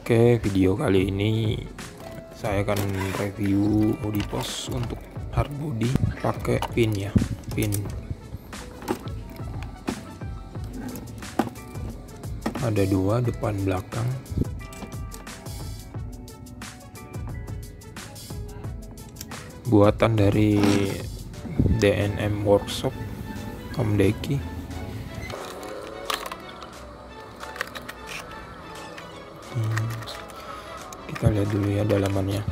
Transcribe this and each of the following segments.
Oke, video kali ini saya akan review body post untuk hard body pakai pin ya. Pin ada dua, depan belakang. Buatan dari DNM Workshop Om Deki. Kita lihat dulu ya dalamannya.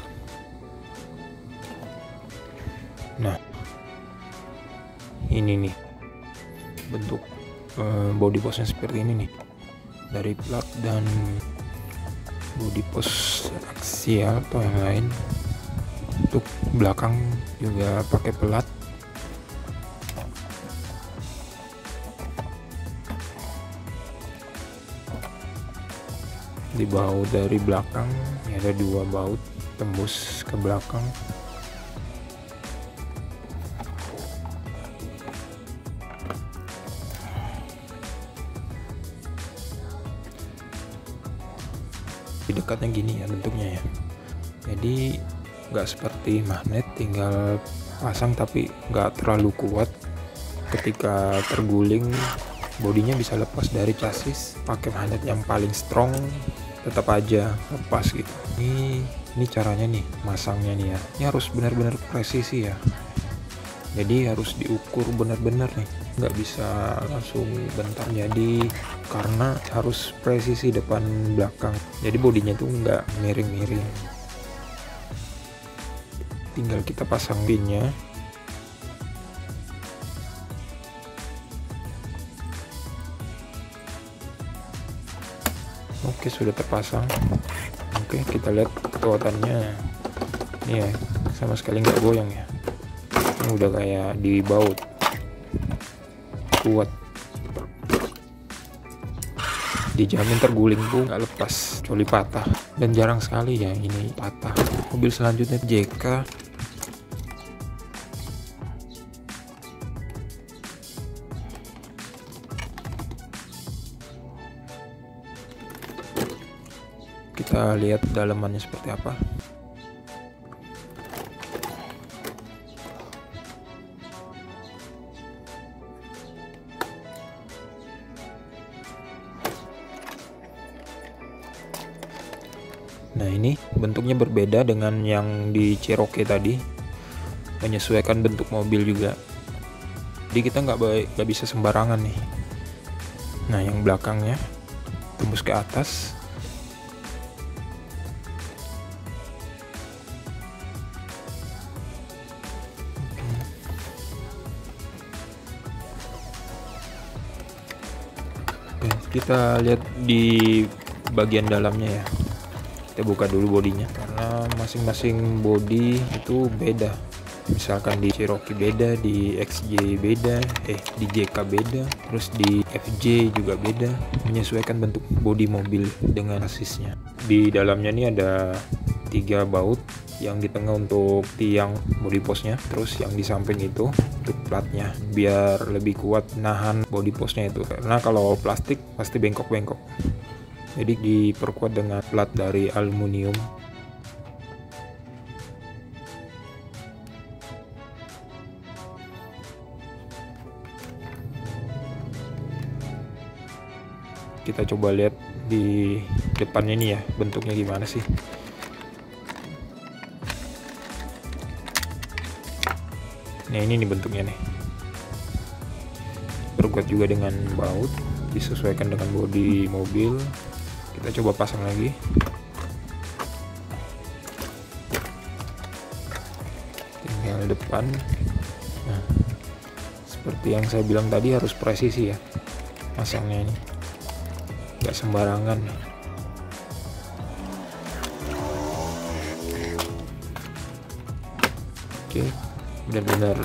Nah, ini nih bentuk body postnya seperti ini nih, dari plat dan body post aksial atau yang lain. Untuk belakang juga pakai pelat. Di baut dari belakang ya, ada dua baut tembus ke belakang. Di dekatnya gini ya bentuknya ya, jadi nggak seperti magnet tinggal pasang tapi nggak terlalu kuat. Ketika terguling bodinya bisa lepas dari chassis. Pakai magnet yang paling strong tetap aja lepas gitu. Ini caranya nih masangnya nih ya, ini harus benar-benar presisi ya, jadi harus diukur benar-benar nih, nggak bisa langsung bentar jadi, karena harus presisi depan belakang, jadi bodinya tuh nggak miring-miring. Tinggal kita pasang pinnya. Oke, sudah terpasang. Oke, kita lihat kekuatannya. Ini ya, sama sekali nggak goyang ya. Ini udah kayak di baut, kuat. Dijamin terguling pun nggak lepas, kecuali patah. Dan jarang sekali ya ini patah. Mobil selanjutnya JK. Kita lihat dalamannya seperti apa. Nah, ini bentuknya berbeda dengan yang di Cherokee tadi, menyesuaikan bentuk mobil juga. Jadi kita nggak bisa sembarangan nih. Nah, yang belakangnya tembus ke atas. Kita lihat di bagian dalamnya ya. Kita buka dulu bodinya, karena masing-masing body itu beda. Misalkan di Cherokee beda, di XJ beda, di JK beda, terus di FJ juga beda, menyesuaikan bentuk body mobil dengan chassisnya. Di dalamnya ini ada 3 baut, yang di tengah untuk tiang body postnya, terus yang di samping itu untuk platnya, biar lebih kuat nahan body postnya itu, karena kalau plastik pasti bengkok-bengkok. Jadi diperkuat dengan plat dari aluminium. Kita coba lihat di depannya ini ya, bentuknya gimana sih. Nah, ini nih bentuknya nih, berkuat juga dengan baut, disesuaikan dengan bodi mobil. Kita coba pasang lagi. Tinggal depan. Nah, seperti yang saya bilang tadi, harus presisi ya pasangnya ini, nggak sembarangan. Oke, benar-benar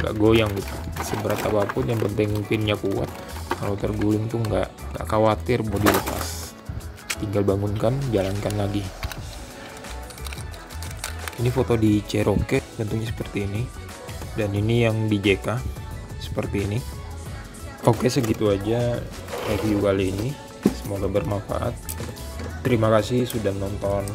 nggak goyang gitu, seberat apapun yang penting pinnya kuat. Kalau terguling tuh nggak khawatir bodi lepas, tinggal bangunkan, jalankan lagi. Ini foto di Cherokee, bentuknya seperti ini, dan ini yang di JK seperti ini. Oke, segitu aja review kali ini, semoga bermanfaat. Terima kasih sudah nonton.